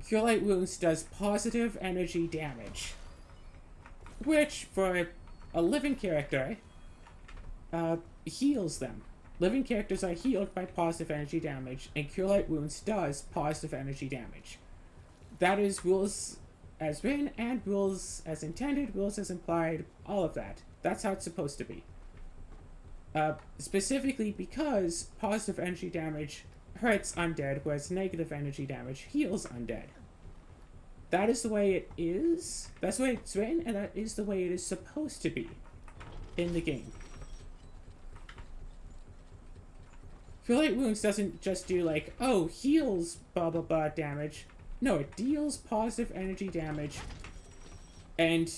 Cure Light Wounds does positive energy damage, which, for a living character, heals them. Living characters are healed by positive energy damage, and Cure Light Wounds does positive energy damage. That is rules as written and rules as intended, rules as implied, all of that. That's how it's supposed to be. Specifically because positive energy damage hurts undead, whereas negative energy damage heals undead. That is the way it is. That's the way it's written, and that is the way it is supposed to be in the game. Cure Light Wounds doesn't just do like, oh, heals blah blah blah damage. No, it deals positive energy damage, and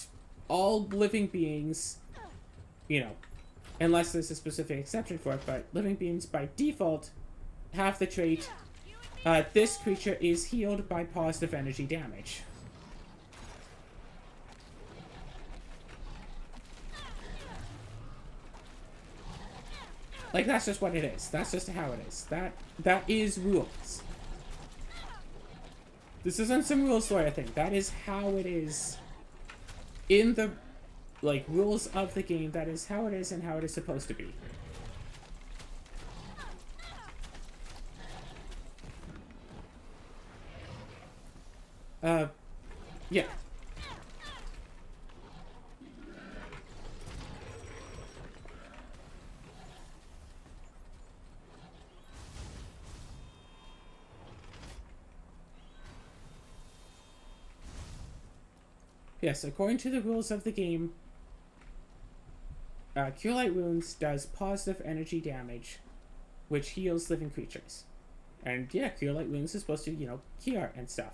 all living beings, you know, unless there's a specific exception for it, but living beings by default have the trait, this creature is healed by positive energy damage. Like, that's just what it is. That's just how it is. That is rules. This isn't some rules lawyer thing. That is how it is in the, like, rules of the game. That is how it is and how it is supposed to be. Yeah. Yes, according to the rules of the game, Cure Light Wounds does positive energy damage, which heals living creatures. And yeah, Cure Light Wounds is supposed to, you know, cure and stuff.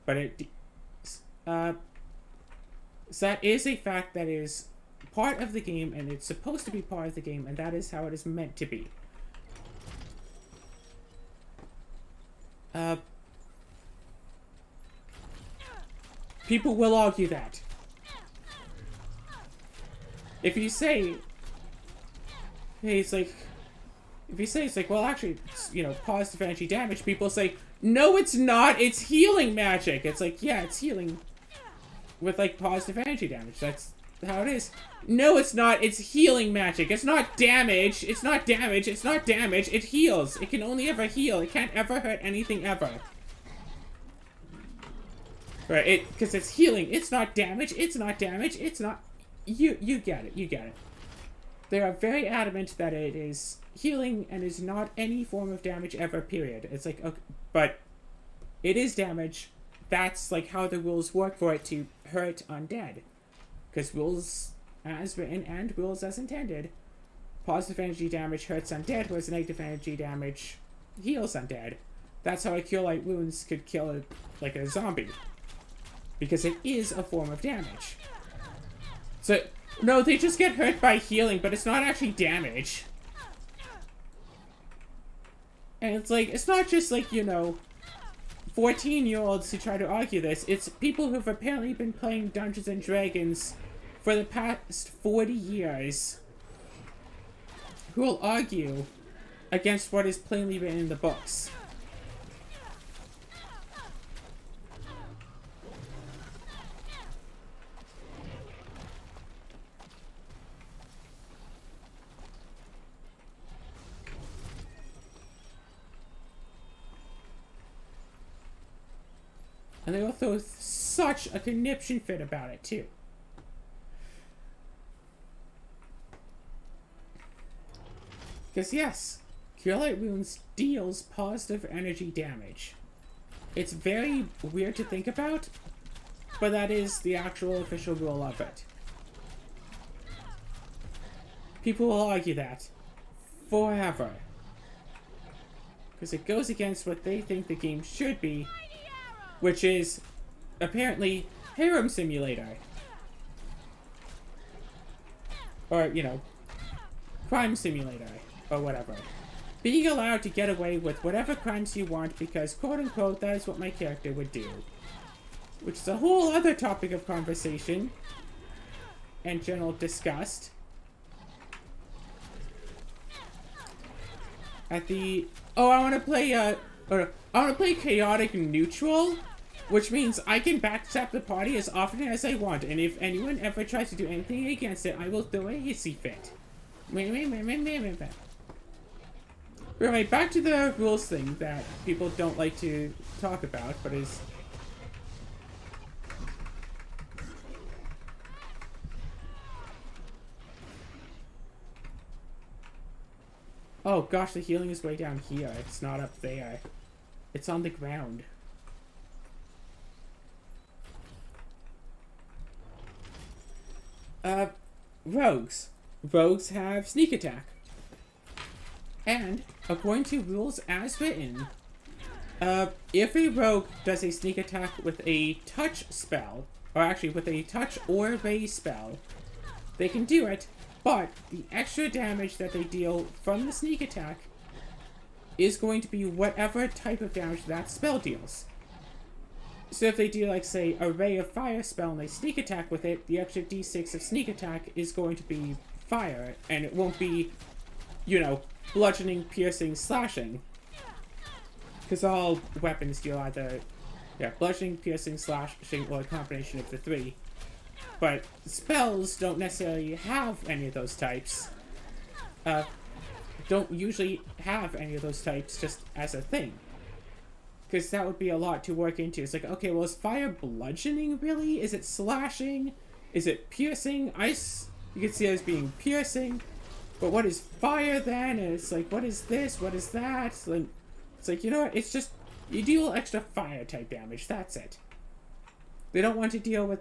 But it, so that is a fact that is part of the game, and it's supposed to be part of the game, and that is how it is meant to be. People will argue that. If you say, hey, it's like, if you say it's like, well, actually, it's, you know, positive energy damage, people say, no, it's not, it's healing magic. It's like, yeah, it's healing with, like, positive energy damage. That's how it is. No, it's not, it's healing magic. It's not damage. It's not damage. It's not damage. It heals. It can only ever heal. It can't ever hurt anything ever. Right, because it's healing. It's not damage. It's not damage. It's not... You get it. You get it. They are very adamant that it is healing and is not any form of damage ever, period. It's like, okay, but it is damage. That's, like, how the rules work for it to hurt undead. Because rules as written and rules as intended. Positive energy damage hurts undead, whereas negative energy damage heals undead. That's how a Cure Light Wounds could kill, like, a zombie. Because it is a form of damage. So, no, they just get hurt by healing, but it's not actually damage. And it's like, it's not just like, you know, 14-year-olds who try to argue this. It's people who've apparently been playing Dungeons and Dragons for the past 40 years who will argue against what is plainly written in the books. And they all throw such a conniption fit about it, too. Because, yes, Cure Light Wounds deals positive energy damage. It's very weird to think about, but that is the actual official rule of it. People will argue that forever. Because it goes against what they think the game should be, which is, apparently, harem simulator. Or, you know, crime simulator, or whatever. Being allowed to get away with whatever crimes you want because, quote-unquote, that is what my character would do. Which is a whole other topic of conversation and general disgust. At the... Oh, I want to play, I want to play Chaotic Neutral. Which means I can backstab the party as often as I want, and if anyone ever tries to do anything against it, I will throw a hissy fit. Anyway, back to the rules thing that people don't like to talk about, but is... Oh gosh, the healing is way down here. It's not up there. It's on the ground. Rogues. Rogues have sneak attack. And, according to rules as written, if a rogue does a sneak attack with a touch spell, or actually with a touch or raise spell, they can do it, but the extra damage that they deal from the sneak attack is going to be whatever type of damage that spell deals. So if they do, like, say, a ray of fire spell and they sneak attack with it, the extra d6 of sneak attack is going to be fire, and it won't be, you know, bludgeoning, piercing, slashing. Because all weapons deal either, bludgeoning, piercing, slashing, or a combination of the three. But spells don't necessarily have any of those types. Don't usually have any of those types just as a thing. Because that would be a lot to work into. It's like, okay, well, is fire bludgeoning, really? Is it slashing? Is it piercing? Ice, you can see it as being piercing. But what is fire, then? And it's like, what is this? What is that? It's like, you know what? It's just, you deal extra fire-type damage. That's it. They don't want to deal with...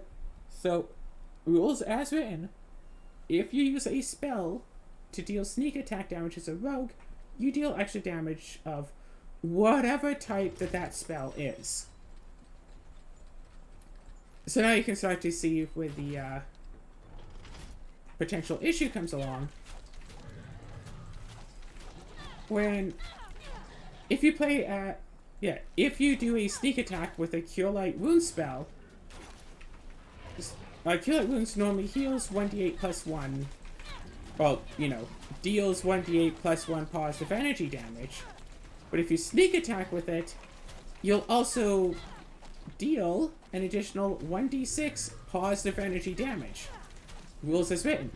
So, rules as written. If you use a spell to deal sneak attack damage as a rogue, you deal extra damage of whatever type that spell is. So now you can start to see where the potential issue comes along. When, if you play if you do a sneak attack with a Cure Light Wounds spell, Cure Light Wounds normally heals 1d8 plus 1, well, you know, deals 1d8 plus 1 positive energy damage. But if you sneak attack with it, you'll also deal an additional 1d6 positive energy damage. Rules as written.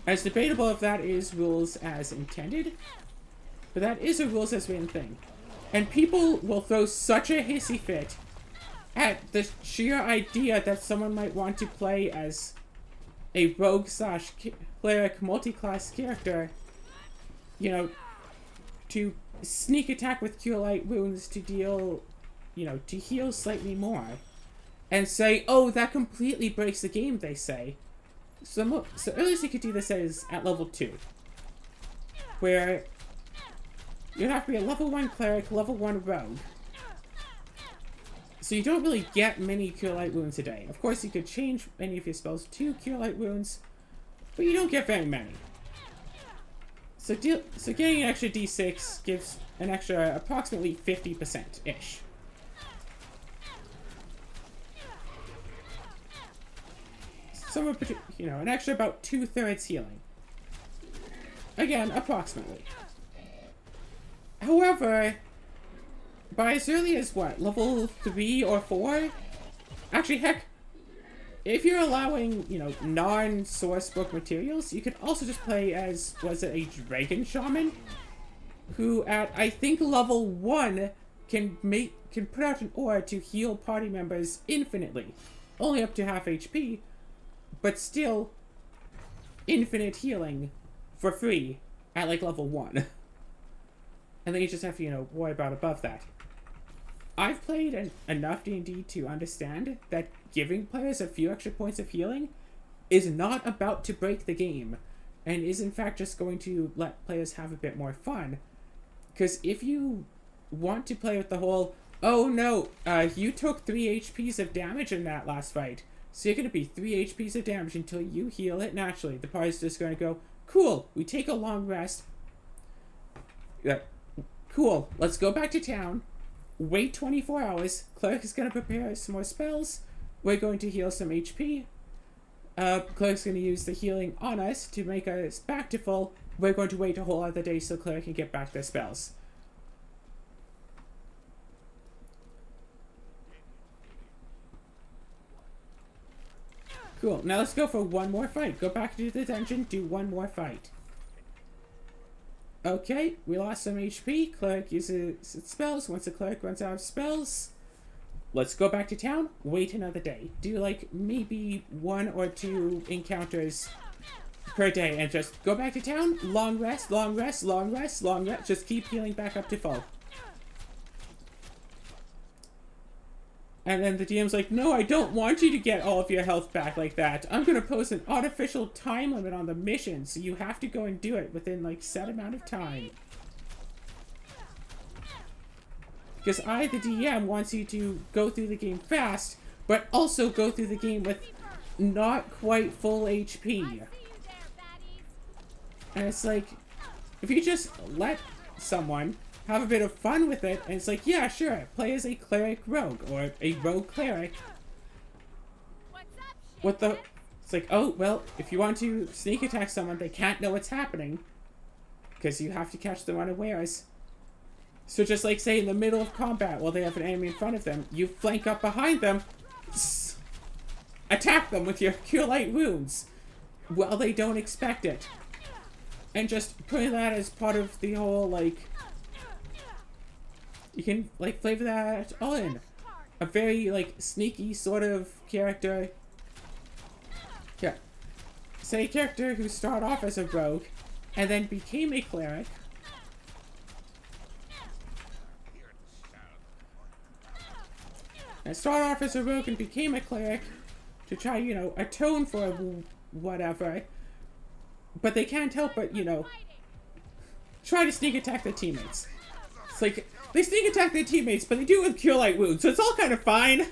As debatable if that is rules as intended, but that is a rules as written thing. And people will throw such a hissy fit at the sheer idea that someone might want to play as a rogue slash cleric multi-class character, you know, to sneak attack with Cure Light Wounds to deal, you know, to heal slightly more. And say, oh, that completely breaks the game, they say. So earliest you could do this is at level 2. Where you have to be a level 1 cleric, level 1 rogue. So you don't really get many Cure Light Wounds a day. Of course, you could change any of your spells to Cure Light Wounds, but you don't get very many. So getting an extra d6 gives an extra approximately 50%-ish. So, you know, an extra about 2/3 healing. Again, approximately. However, by as early as what, level 3 or 4? Actually, heck, if you're allowing, you know, non-source book materials, you could also just play as, was it a Dragon Shaman? Who at, I think, level 1 can put out an aura to heal party members infinitely. Only up to half HP, but still infinite healing for free at like level 1. And then you just have to, you know, worry about above that. I've played enough D&D to understand that giving players a few extra points of healing is not about to break the game, and is in fact just going to let players have a bit more fun. Because if you want to play with the whole, oh no, you took 3 HPs of damage in that last fight, so you're going to be 3 HPs of damage until you heal it naturally. The party's just going to go, cool, we take a long rest. Cool, let's go back to town. Wait 24 hours. Cleric is going to prepare some more spells. We're going to heal some HP. Cleric's going to use the healing on us to make us back to full. We're going to wait a whole other day so Cleric can get back their spells. Cool. Now let's go for one more fight. Go back to the dungeon, do one more fight. Okay, we lost some HP. Cleric uses its spells. Once the cleric runs out of spells, let's go back to town. Wait another day. Do like maybe 1 or 2 encounters per day and just go back to town. Long rest, long rest, long rest, long rest. Just keep healing back up to full. And then the DM's like, no, I don't want you to get all of your health back like that. I'm going to post an artificial time limit on the mission, so you have to go and do it within, like, set amount of time. Because I, the DM, wants you to go through the game fast, but also go through the game with not quite full HP. And it's like, if you just let someone have a bit of fun with it, and it's like, yeah, sure, play as a cleric rogue, or a rogue cleric. What the... It's like, oh, well, if you want to sneak attack someone, they can't know what's happening. Because you have to catch them unawares. So just like, say, in the middle of combat, while they have an enemy in front of them, you flank up behind them, attack them with your Cure Light Wounds, while they don't expect it. And just put that as part of the whole, like... You can, like, flavor that all in. A very, like, sneaky sort of character. Yeah. Say a character who started off as a rogue, and then became a cleric. And started off as a rogue and became a cleric to try, you know, atone for whatever. But they can't help but, you know, try to sneak attack their teammates. It's like... They sneak attack their teammates, but they do it with Cure Light Wounds, so it's all kind of fine.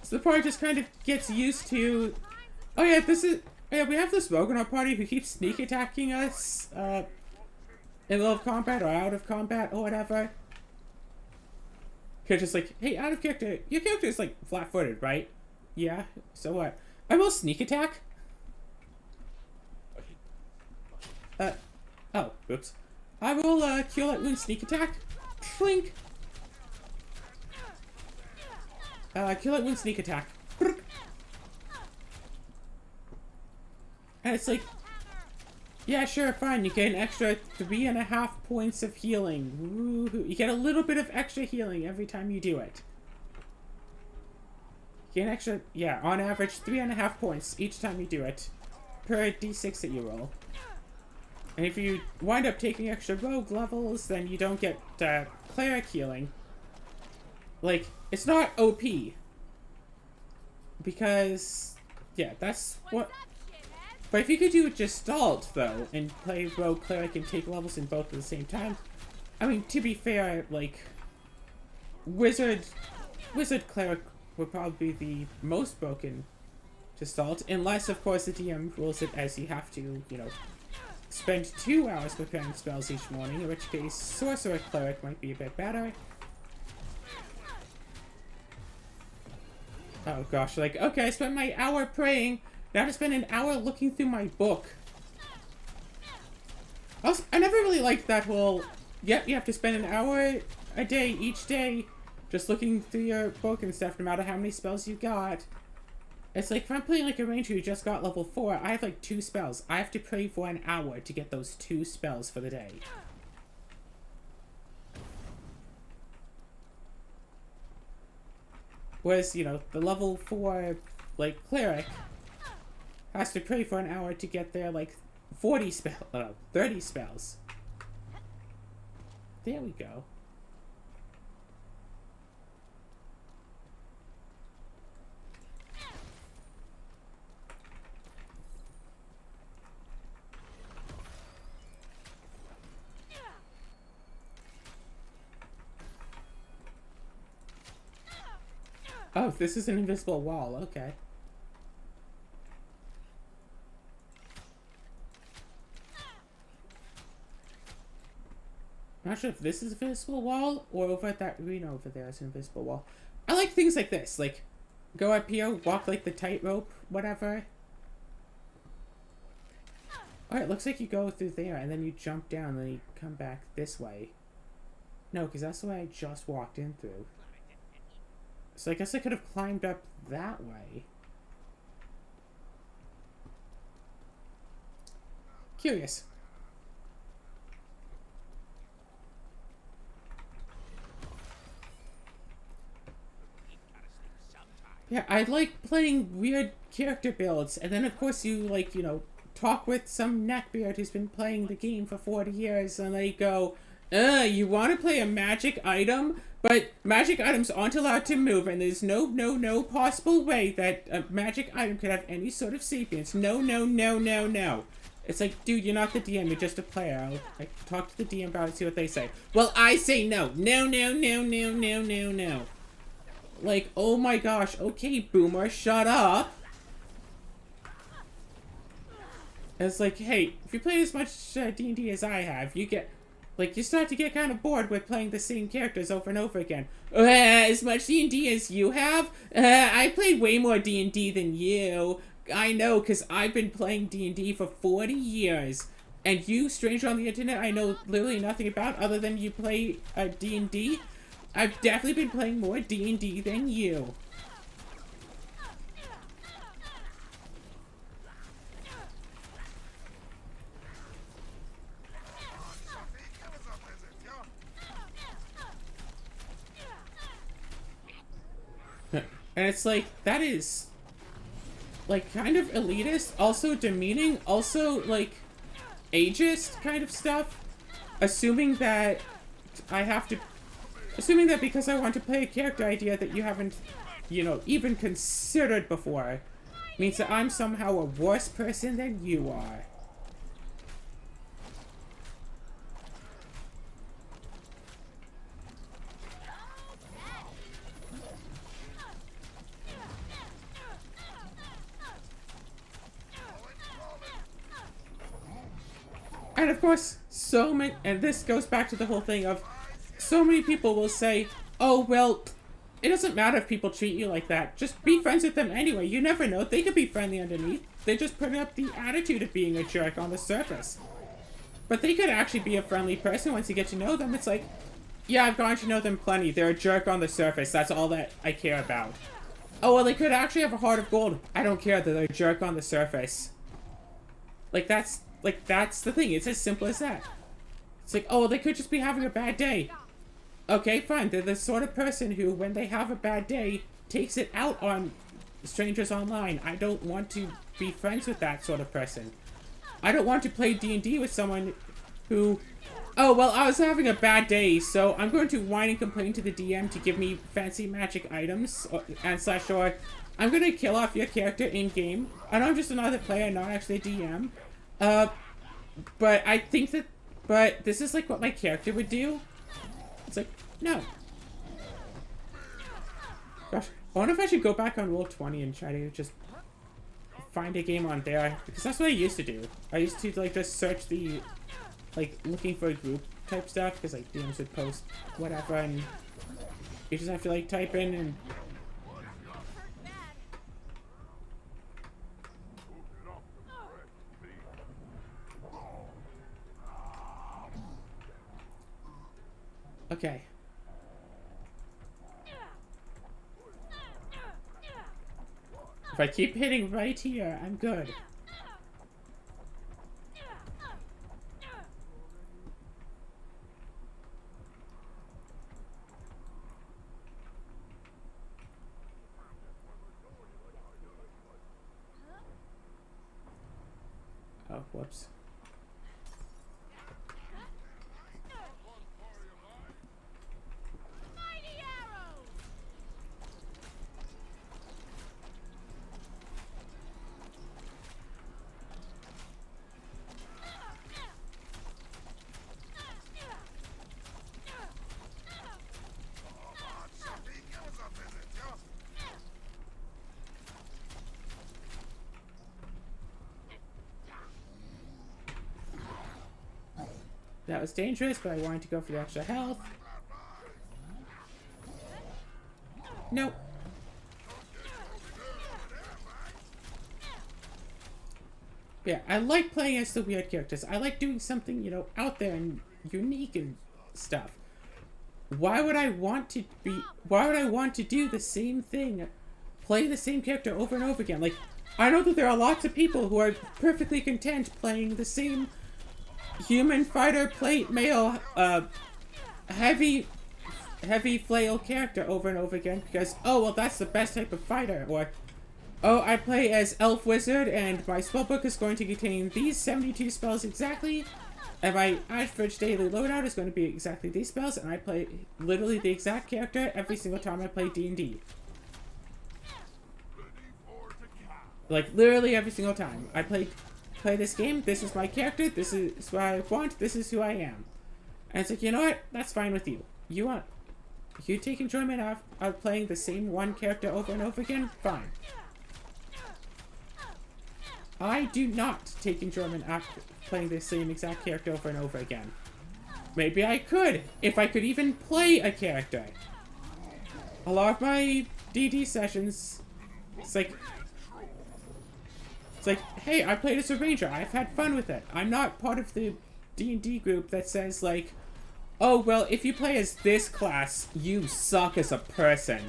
So the party just kind of gets used to... Oh yeah, we have this rogue in our party who keeps sneak attacking us, in the middle of combat or out of combat or whatever. You're just like, hey, out of character, your character is like flat-footed, right? Yeah, so what? I will sneak attack. Oh, oops. I will, Cure Light Wound sneak attack. Clink. Cure Light Wound sneak attack. And it's like, yeah, sure, fine. You get an extra 3.5 points of healing. Woohoo. You get a little bit of extra healing every time you do it. You get an extra, yeah, on average, 3.5 points each time you do it. Per d6 that you roll. And if you wind up taking extra rogue levels, then you don't get cleric healing. Like, it's not OP. Because, yeah, that's what... But if you could do Gestalt, though, and play rogue cleric and take levels in both at the same time... I mean, to be fair, like... Wizard cleric would probably be the most broken Gestalt. Unless, of course, the DM rules it as you have to, you know... Spend 2 hours preparing spells each morning, in which case Sorcerer Cleric might be a bit better. Oh gosh, like, okay, I spent my hour praying, now to spend an hour looking through my book. I never really liked that whole, yep, you have to spend an hour a day, each day, just looking through your book and stuff, no matter how many spells you got. It's like, if I'm playing like a ranger who just got level 4, I have like 2 spells. I have to pray for an hour to get those 2 spells for the day. Whereas, you know, the level 4, like, cleric has to pray for an hour to get their, like, 30 spells. There we go. Oh, this is an invisible wall, okay. I'm not sure if this is an invisible wall, or over at that arena over there is an invisible wall. I like things like this, like, go up here, walk like the tightrope, whatever. Alright, looks like you go through there, and then you jump down, and then you come back this way. No, because that's the way I just walked in through. So I guess I could have climbed up that way. Curious. Yeah, I like playing weird character builds, and then of course you, like, you know, talk with some neckbeard who's been playing the game for 40 years, and they go, you want to play a magic item? But magic items aren't allowed to move, and there's no possible way that a magic item could have any sort of sapience. No. It's like, dude, you're not the DM, you're just a player. I talk to the DM about it, see what they say. Well, I say no. No. Like, oh my gosh, okay, boomer, shut up. It's like, hey, if you play as much D&D as I have, you get, like, you start to get kind of bored with playing the same characters over and over again. As much D&D as you have? I played way more D&D than you. I know, because I've been playing D&D for 40 years. And you, stranger on the internet, I know literally nothing about other than you play D&D. I've definitely been playing more D&D than you. And it's like, that is, like, kind of elitist, also demeaning, also, like, ageist kind of stuff. Assuming that because I want to play a character idea that you haven't, you know, even considered before, means that I'm somehow a worse person than you are. And of course, and this goes back to the whole thing of, so many people will say, oh, well, it doesn't matter if people treat you like that. Just be friends with them anyway. You never know. They could be friendly underneath. They just put up the attitude of being a jerk on the surface. But they could actually be a friendly person once you get to know them. It's like, yeah, I've gotten to know them plenty. They're a jerk on the surface. That's all that I care about. Oh, well, they could actually have a heart of gold. I don't care that they're a jerk on the surface. That's the thing. It's as simple as that. It's like, oh, well, they could just be having a bad day. Okay, fine. They're the sort of person who, when they have a bad day, takes it out on strangers online. I don't want to be friends with that sort of person. I don't want to play D&D with someone who, oh, well, I was having a bad day, so I'm going to whine and complain to the DM to give me fancy magic items, or I'm going to kill off your character in-game. I know I'm just another player, not actually a DM. But I think that, but this is like what my character would do. It's like, no. Gosh, I wonder if I should go back on Roll20 and try to just find a game on there. Because that's what I used to do. I used to, like, just search the, like, looking for a group type stuff. Because, like, DMs would post whatever and you just have to, like, type in and... Okay. If I keep hitting right here, I'm good. Oh, whoops. That was dangerous, but I wanted to go for the extra health. Nope. Yeah, I like playing as the weird characters. I like doing something, you know, out there and unique and stuff. why would I want to be, why would I want to do the same thing, play the same character over and over again? Like, I know that there are lots of people who are perfectly content playing the same human fighter plate male, heavy flail character over and over again because, oh, well, that's the best type of fighter. Or, oh, I play as Elf Wizard and my spellbook is going to contain these 72 spells exactly, and my average daily loadout is going to be exactly these spells, and I play literally the exact character every single time I play D&D. Like, literally every single time. I play this game, this is my character, this is what I want, this is who I am. And it's like, you know what? That's fine with you. You take enjoyment out of playing the same one character over and over again? Fine. I do not take enjoyment out of playing the same exact character over and over again. Maybe I could, if I could even play a character. A lot of my D&D sessions, it's like, hey, I played as a ranger, I've had fun with it. I'm not part of the D&D group that says, like, oh, well, if you play as this class, you suck as a person.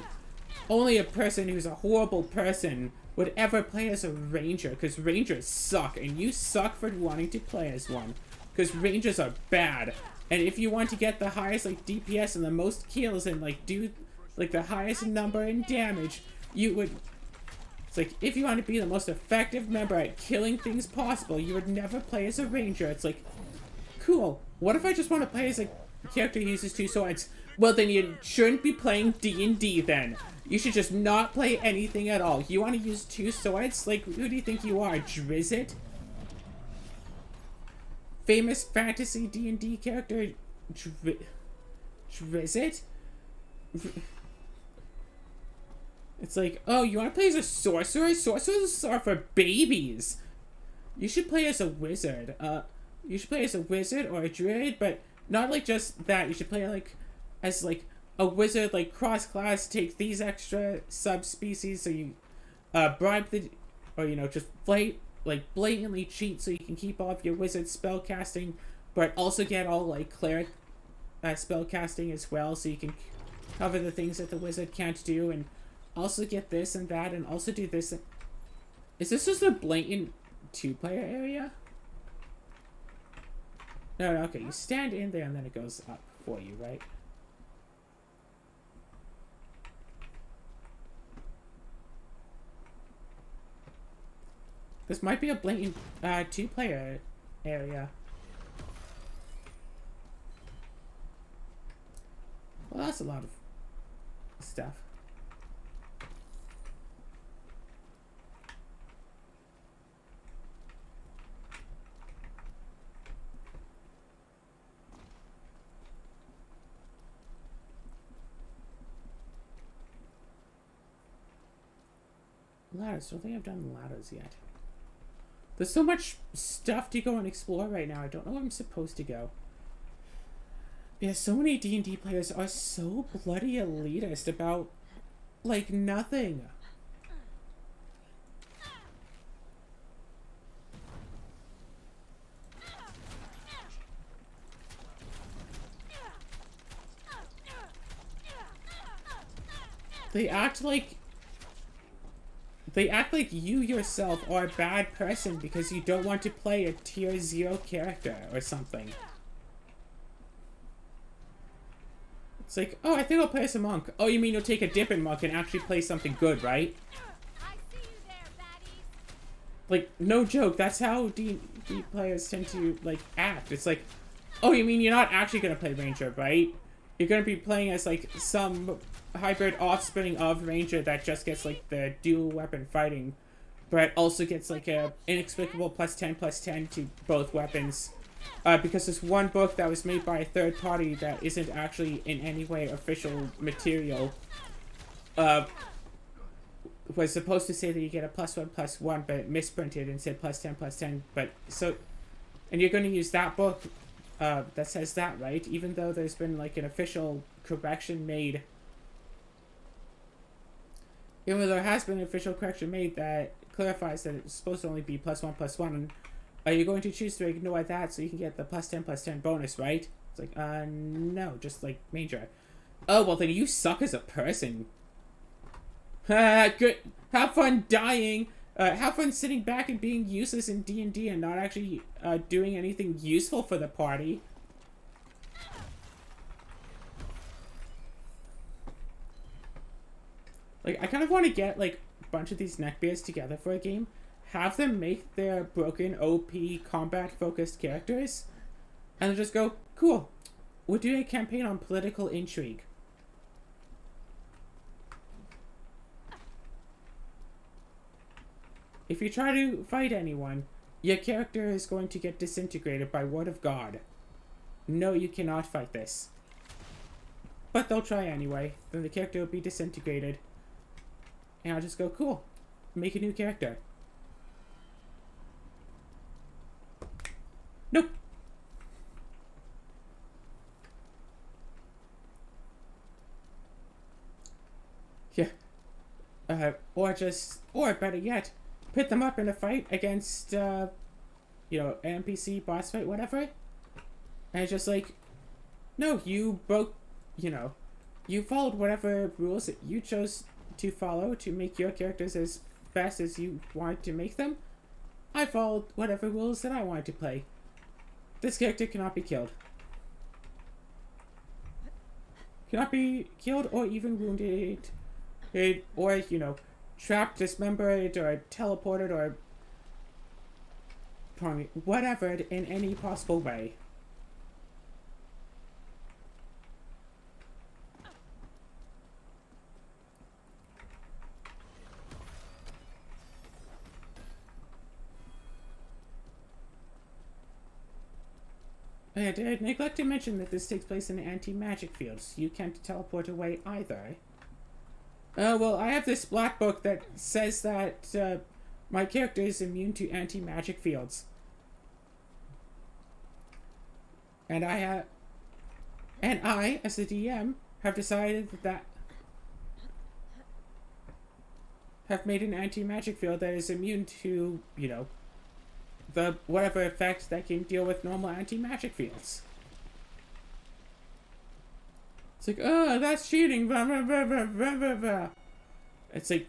Only a person who's a horrible person would ever play as a ranger, because rangers suck, and you suck for wanting to play as one. Because rangers are bad. And if you want to get the highest, like, DPS and the most kills and, like, do, like, the highest number in damage, you would... It's like, if you want to be the most effective member at killing things possible, you would never play as a ranger. It's like, cool. What if I just want to play as a character who uses two swords? Well, then you shouldn't be playing D&D then. You should just not play anything at all. You want to use two swords? Like, who do you think you are, Drizzt? Famous fantasy D&D character, Drizzt? It's like, oh, you want to play as a sorcerer? Sorcerers are for babies. You should play as a wizard. You should play as a wizard or a druid, but not like just that. You should play like as like a wizard, like cross-class, take these extra subspecies, so you bribe the, or you know, just blatantly cheat so you can keep all of your wizard spell casting, but also get all like cleric spell casting as well, so you can cover the things that the wizard can't do, and also get this and that, and also do this. Is this just a blatant two-player area? No, okay, you stand in there and then it goes up for you, right? This might be a blatant two-player area. Well, that's a lot of stuff. Ladders. I don't think I've done ladders yet. There's so much stuff to go and explore right now. I don't know where I'm supposed to go. Yeah, so many D&D players are so bloody elitist about, like, nothing. They act like you yourself are a bad person because you don't want to play a tier 0 character or something. It's like, oh, I think I'll play as a monk. Oh, you mean you'll take a dip in monk and actually play something good, right? I see you there, baddies. Like, no joke, that's how D&D players tend to, like, act. It's like, oh, you mean you're not actually gonna play Ranger, right? You're gonna be playing as, like, some hybrid offspring of Ranger that just gets, like, the dual weapon fighting, but also gets, like, a inexplicable +10/+10 to both weapons. Because this one book that was made by a third party that isn't actually in any way official material, was supposed to say that you get a +1/+1, but it misprinted and said +10/+10, but so, and you're going to use that book, that says that, right? Even though there's been, like, an official correction made. Even though there has been an official correction made that clarifies that it's supposed to only be +1/+1, are you going to choose to ignore that so you can get the +10/+10 bonus, right? It's like, no, just like Ranger. Oh, well then you suck as a person. Good. Have fun dying. Have fun sitting back and being useless in D&D and not actually doing anything useful for the party. Like, I kind of want to get, like, a bunch of these neckbeards together for a game. Have them make their broken, OP, combat-focused characters. And then just go, cool. We're doing a campaign on political intrigue. If you try to fight anyone, your character is going to get disintegrated by word of God. No, you cannot fight this. But they'll try anyway. Then the character will be disintegrated. And I'll just go, cool. Make a new character. Nope. Yeah. Or better yet, put them up in a fight against, an NPC, boss fight, whatever. And it's just like, no, you broke, you followed whatever rules that you chose to follow to make your characters as fast as you wanted to make them. I followed whatever rules that I wanted to play. This character cannot be killed. Cannot be killed or even wounded. Or, trapped, dismembered, or teleported, or whatever in any possible way. And I neglect to mention that this takes place in anti-magic fields. You can't teleport away either. Well, I have this black book that says that my character is immune to anti-magic fields. And I, as the DM, have decided that have made an anti-magic field that is immune to, the whatever effects that can deal with normal anti-magic fields. It's like, oh, that's cheating. Blah, blah, blah, blah, blah, blah. It's like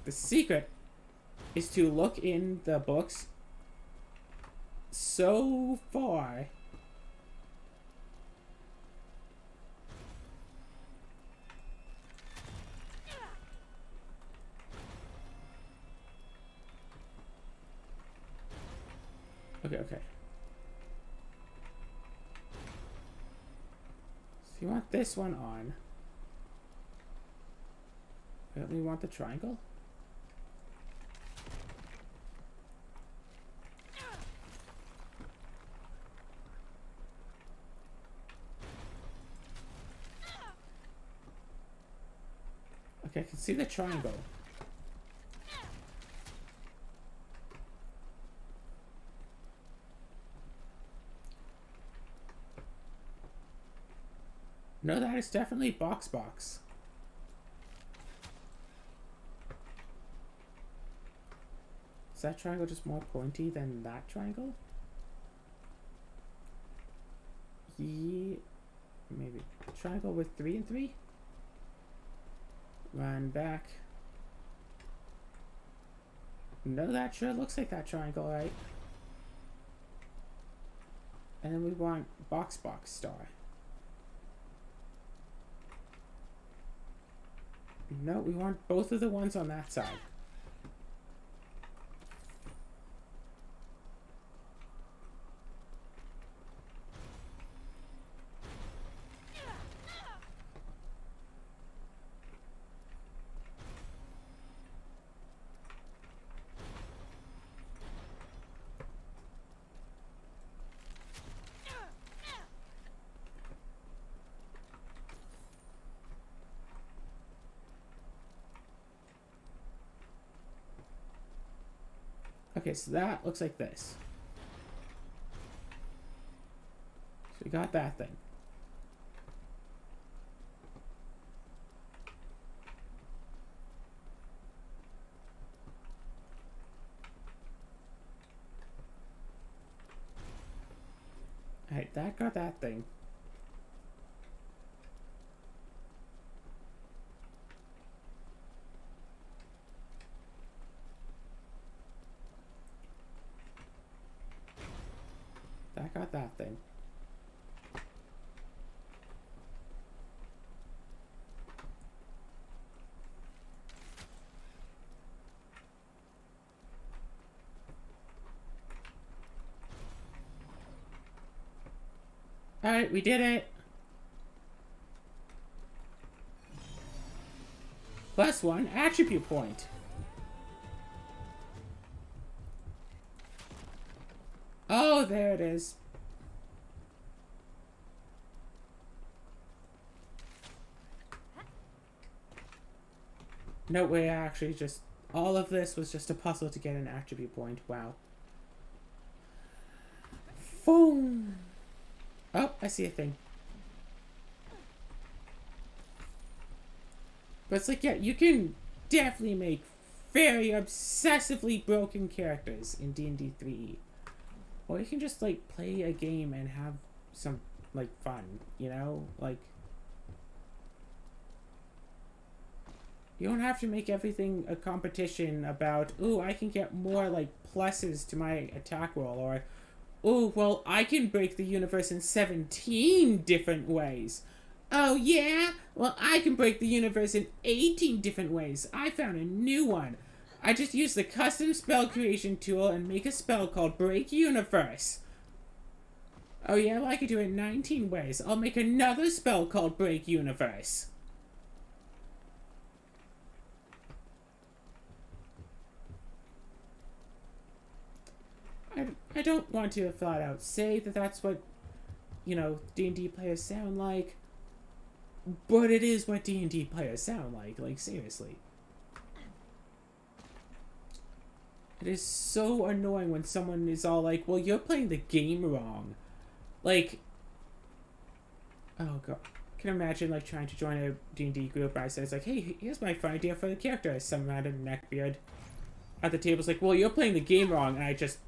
the secret is to look in the books so far. Okay. So you want this one on. Don't we want the triangle? Okay, I can see the triangle. No, that is definitely box. Is that triangle just more pointy than that triangle? Yeah, maybe. Triangle with 3 and 3? Run back. No, that sure looks like that triangle, right? And then we want box star. No, we want both of the ones on that side. Okay, so that looks like this. So we got that thing. Alright, that got that thing. I got that thing. Alright, we did it. +1 attribute point. Oh, there it is. No way, actually, just all of this was just a puzzle to get an attribute point. Wow. Boom. Oh, I see a thing. But it's like, yeah, you can definitely make very obsessively broken characters in D&D 3. Or you can just, like, play a game and have some, like, fun, you know? Like, you don't have to make everything a competition about, ooh, I can get more, like, pluses to my attack roll, or, ooh, well, I can break the universe in 17 different ways. Oh, yeah? Well, I can break the universe in 18 different ways. I found a new one. I just use the custom spell creation tool and make a spell called Break Universe. Oh, yeah? Well, I could do it 19 ways. I'll make another spell called Break Universe. I don't want to flat out say that that's what, you know, D&D players sound like. But it is what D&D players sound like, seriously. It is so annoying when someone is all like, well, you're playing the game wrong. Like, oh god. I can imagine, like, trying to join a D&D group. I said, it's like, hey, here's my fun idea for the character. Some random neckbeard at the table's like, well, you're playing the game wrong. And I just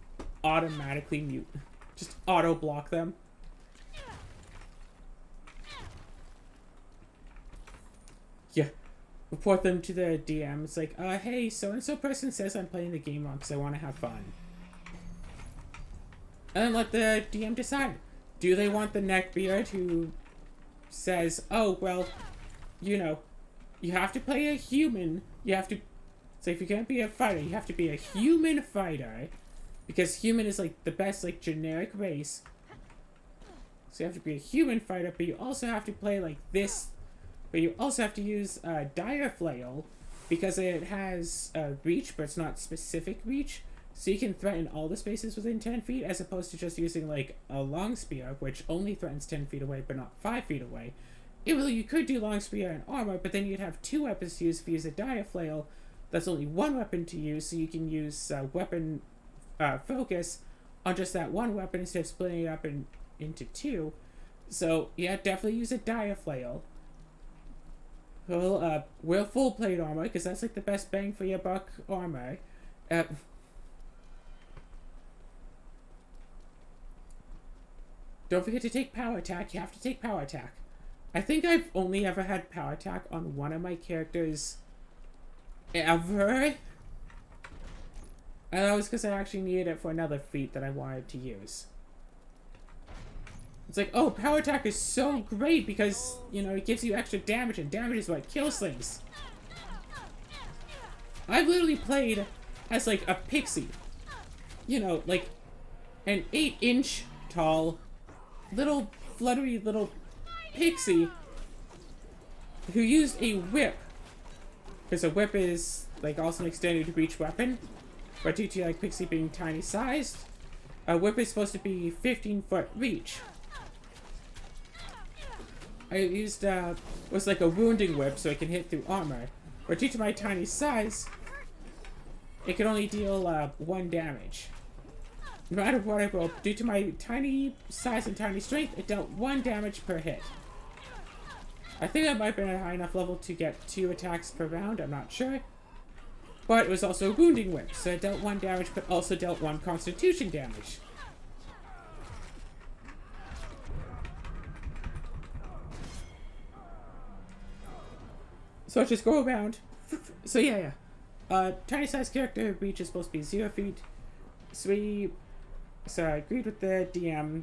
automatically mute. Just auto-block them. Yeah. Report them to the DM. It's like, hey, so-and-so person says I'm playing the game wrong because I want to have fun. And then let the DM decide. Do they want the neckbeard who says, oh, well, you know, you have to play a human. You have to... So if you can't be a fighter, you have to be a human fighter. Because human is, like, the best, like, generic race. So you have to be a human fighter, but you also have to play, like, this... But you also have to use Dire Flail, because it has reach, but it's not specific reach. So you can threaten all the spaces within 10 feet, as opposed to just using, like, a long spear, which only threatens 10 feet away, but not 5 feet away. You could do long spear and armor, but then you'd have 2 weapons to use if you use a Dire Flail. That's only 1 weapon to use, so you can use weapon focus on just that 1 weapon instead of splitting it up into 2. So, yeah, definitely use a Dire Flail. Well, wear full plate armor, because that's, like, the best bang for your buck armor. Don't forget to take power attack. You have to take power attack. I think I've only ever had power attack on one of my characters ever. And that was because I actually needed it for another feat that I wanted to use. It's like, oh, power attack is so great because, you know, it gives you extra damage, and damage is what kills things. I've literally played as, like, a pixie. You know, like, an 8-inch tall, little, fluttery little pixie who used a whip. Because a whip is, like, also an extended reach weapon. But due to, like, pixie being tiny sized, a whip is supposed to be 15-foot reach. I used, was like a wounding whip so it can hit through armor. But due to my tiny size, it can only deal, 1 damage. No matter what I rolled, due to my tiny size and tiny strength, it dealt 1 damage per hit. I think I might have been at a high enough level to get 2 attacks per round, I'm not sure. But it was also a wounding whip, so it dealt 1 damage, but also dealt 1 constitution damage. So just go around. So yeah. Tiny size character reach is supposed to be 0 feet. So I agreed with the DM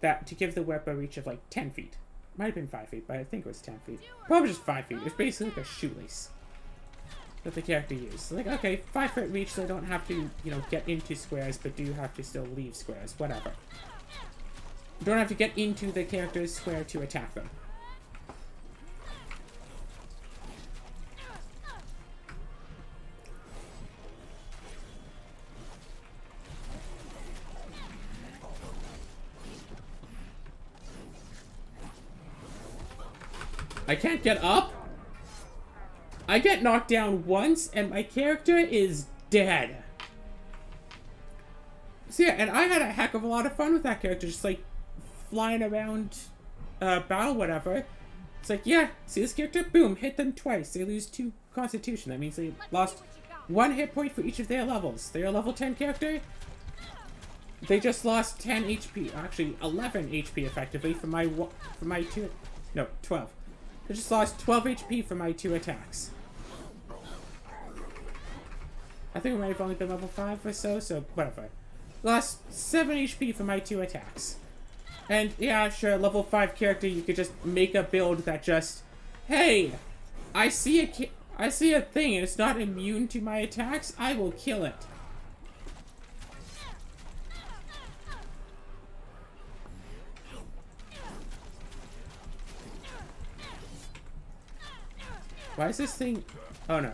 that to give the whip a reach of like 10 feet. Might have been 5 feet, but I think it was 10 feet. Probably just 5 feet. It's basically like a shoelace that the character used. Like, okay, 5-foot reach, so I don't have to, you know, get into squares, but do have to still leave squares. Whatever. Don't have to get into the character's square to attack them. I can't get up? I get knocked down once, and my character is dead. So yeah, and I had a heck of a lot of fun with that character, just like flying around battle, whatever. It's like, yeah, see this character? Boom, hit them twice. They lose 2 constitution. That means they lost 1 hit point for each of their levels. They're a level 10 character. They just lost 10 HP, actually 11 HP effectively for my 2, no, 12. They just lost 12 HP for my 2 attacks. I think it might have only been level 5 or so, so whatever. Lost 7 HP for my 2 attacks. And yeah, sure, level 5 character, you could just make a build that just, hey, I see a thing and it's not immune to my attacks, I will kill it. Why is this thing... Oh, no.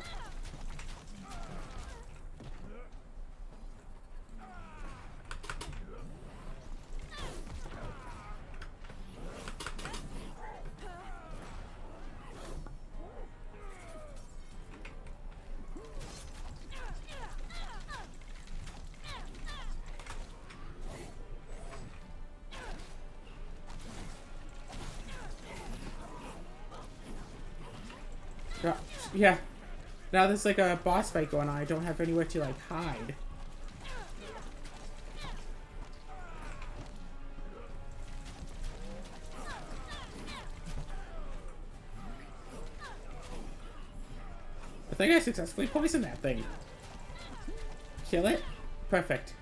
Yeah. Now there's like a boss fight going on. I don't have anywhere to like hide. I think I successfully poisoned that thing. Kill it. Perfect.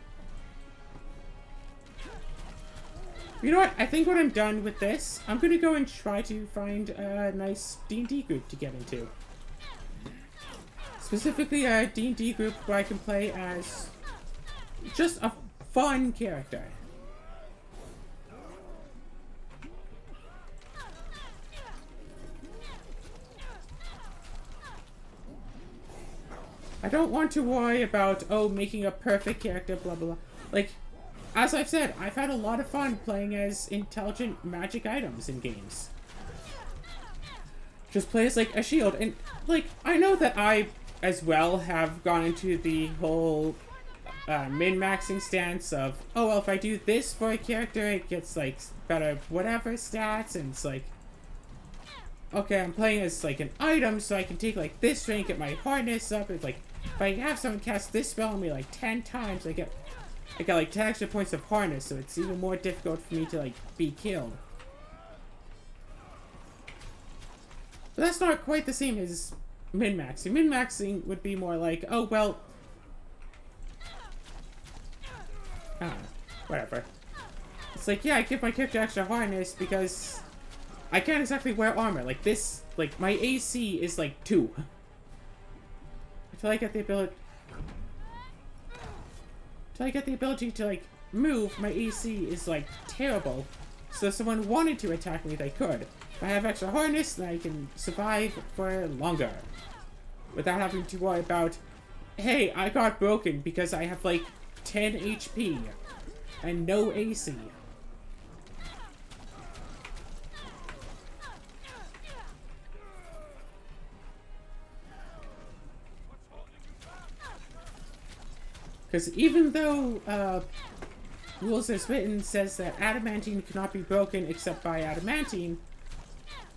You know what? I think when I'm done with this, I'm gonna go and try to find a nice D&D group to get into. Specifically a D&D group where I can play as just a fun character. I don't want to worry about, oh, making a perfect character, blah, blah, blah. Like, as I've said, I've had a lot of fun playing as intelligent magic items in games. Just play as, like, a shield. And, like, I know that I, as well, have gone into the whole min-maxing stance of, oh, well, if I do this for a character, it gets, like, better whatever stats, and it's like, okay, I'm playing as, like, an item, so I can take, like, this rank, get my hardness up. It's like, if I have someone cast this spell on me, like, 10 times, I got, like, 10 extra points of harness, so it's even more difficult for me to, like, be killed. But that's not quite the same as min-maxing. Min-maxing would be more like, oh, well... whatever. It's like, yeah, I give my character extra harness because I can't exactly wear armor. Like, this, like, my AC is, like, 2. Until I get the ability... Until I get the ability to, like, move, my AC is, like, terrible. So if someone wanted to attack me, they could. If I have extra harness, then I can survive for longer. Without having to worry about, hey, I got broken because I have, like, 10 HP and no AC. Because even though Rules As Written says that adamantine cannot be broken except by adamantine,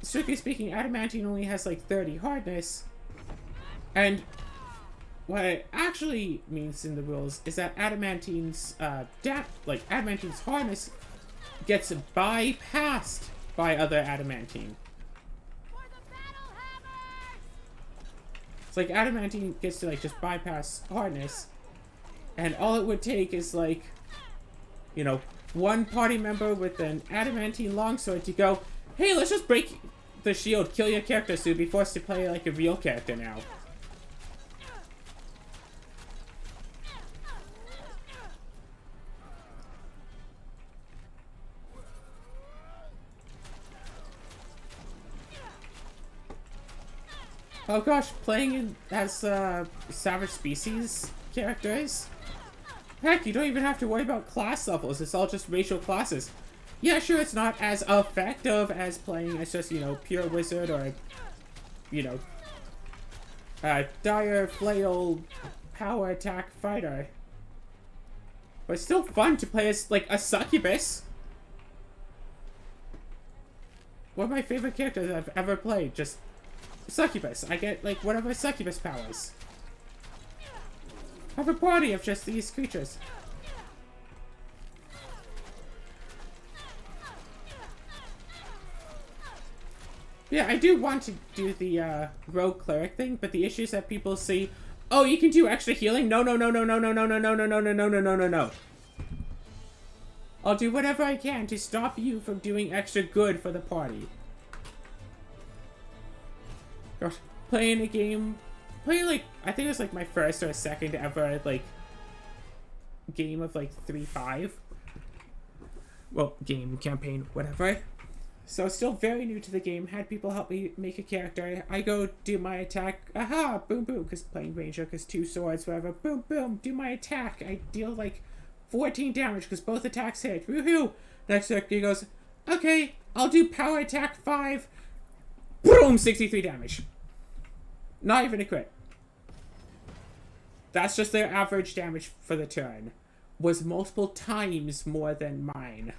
strictly speaking, adamantine only has like 30 hardness. And what it actually means in the rules is that adamantine's adamantine's hardness gets bypassed by other adamantine. It's like adamantine gets to like just bypass hardness, and all it would take is like, you know, one party member with an adamantine longsword to go, hey, let's just break the shield, kill your character so you'll be forced to play like a real character now. Oh gosh, playing as Savage Species characters? Heck, you don't even have to worry about class levels, it's all just racial classes. Yeah, sure, it's not as effective as playing as just, you know, pure wizard or, you know, dire flail power attack fighter. But it's still fun to play as, like, a succubus. One of my favorite characters I've ever played, just succubus. I get, like, whatever succubus powers. I have a party of just these creatures. Yeah, I do want to do the rogue cleric thing, but the issue is that people see, oh, you can do extra healing? No, no, no, no, no, no, no, no, no, no, no, no, no, no, no, no, no. I'll do whatever I can to stop you from doing extra good for the party. Gosh, playing a game, like, I think it was like my first or second ever, like, game of like 3-5. Well, game, campaign, whatever. So still very new to the game, had people help me make a character. I go do my attack, aha, boom boom, because playing ranger, because 2 swords, whatever, boom boom, do my attack. I deal like 14 damage because both attacks hit, woohoo! Next character goes, okay, I'll do power attack 5, boom, 63 damage. Not even a crit. That's just their average damage for the turn. Was multiple times more than mine.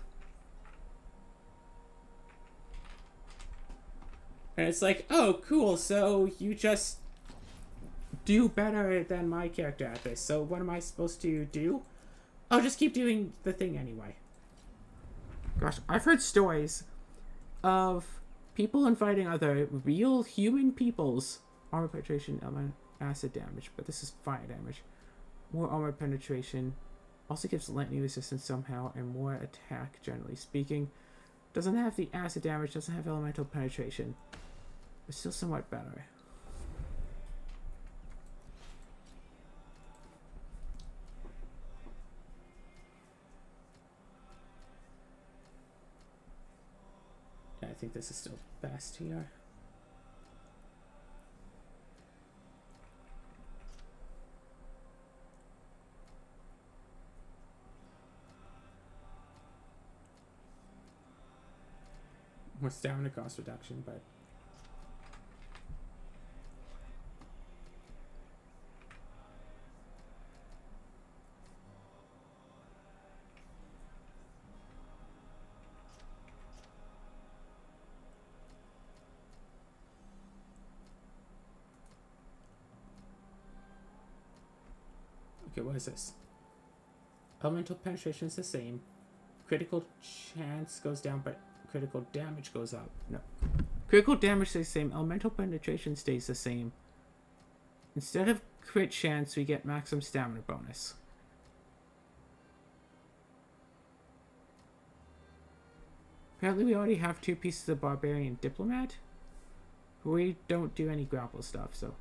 And it's like, oh, cool, so you just do better than my character at this. So what am I supposed to do? I'll just keep doing the thing anyway. Gosh, I've heard stories of people inviting other real human people's armor penetration, element, acid damage, but this is fire damage. More armor penetration. Also gives lightning resistance somehow, and more attack, generally speaking. Doesn't have the acid damage, doesn't have elemental penetration. But still somewhat better. Yeah, I think this is still best here. More stamina cost reduction, but okay, what is this? Elemental penetration is the same. Critical chance goes down, but critical damage goes up. No. Critical damage stays the same. Elemental penetration stays the same. Instead of crit chance, we get maximum stamina bonus. Apparently we already have 2 pieces of Barbarian Diplomat. We don't do any grapple stuff, so...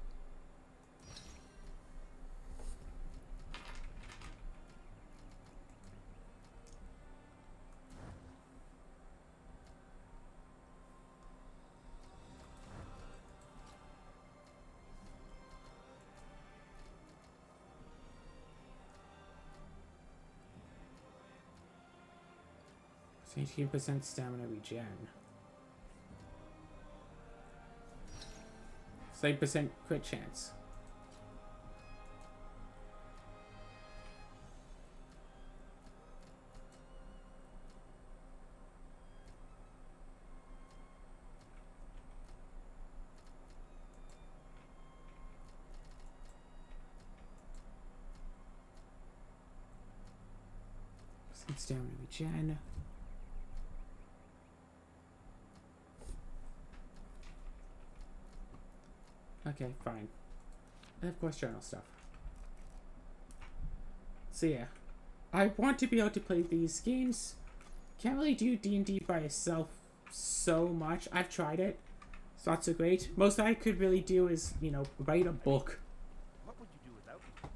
It's 18% stamina regen. 8% crit chance. Stamina regen. Okay, fine. And of course journal stuff. So yeah. I want to be able to play these games can't really do D&D by yourself so much. I've tried it. It's not so great. Most I could really do is, you know, write a book. What would you do without me?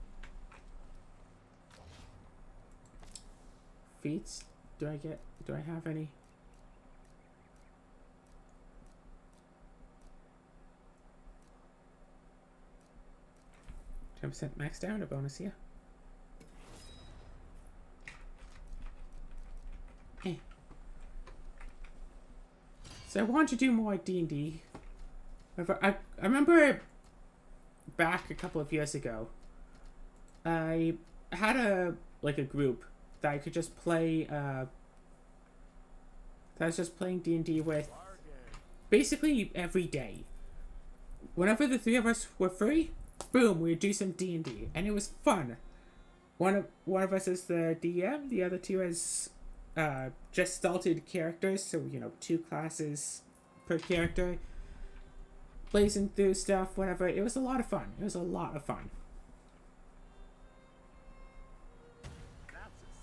Feats? Do I have any? %, max down, a bonus here. So I want to do more D&D. I remember back a couple of years ago, I had a group that I could just play. That I was just playing D&D with, basically every day. Whenever the three of us were free, boom, we'd do some D&D, and it was fun. One of us is the DM, the other two is just started characters, so you know, 2 classes per character, blazing through stuff, whatever. It was a lot of fun. That's a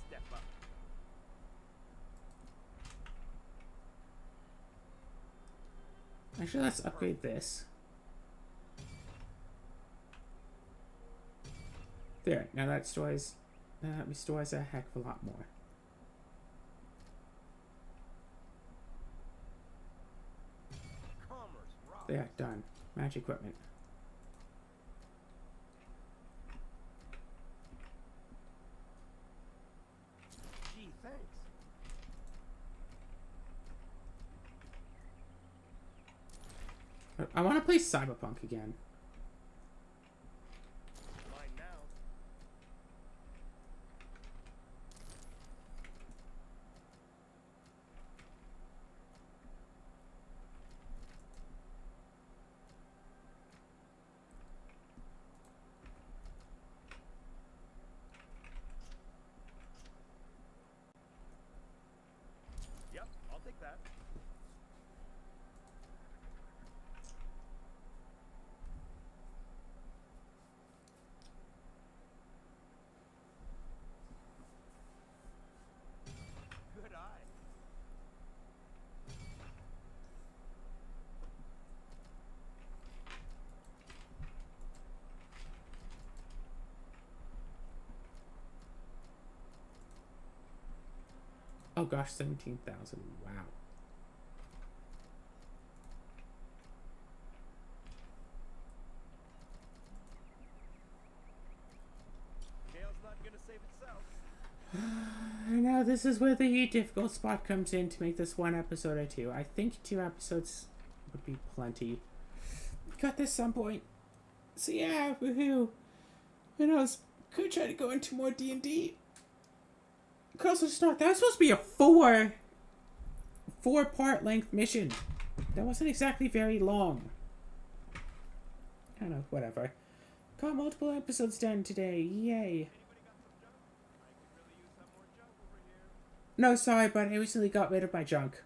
step up. Actually, let's upgrade this. There, now that restores a heck of a lot more. Commerce rock. There, done. Magic equipment. Gee, thanks. I want to play Cyberpunk again. Mine now. Yep, I'll take that. Good eye. Oh gosh, 17,000. Wow. Jail's not gonna save itself. Now this is where the difficult spot comes in to make this 1 episode or 2. I think 2 episodes would be plenty. Cut this some point. So yeah, woohoo. Who knows? Could try to go into more D&D. Could also start. That was supposed to be a 4-part length mission. That wasn't exactly very long. I don't know, whatever. Got multiple episodes done today. Yay. Anybody got some junk? I could really use some more junk over here. No, sorry, but I recently got rid of my junk.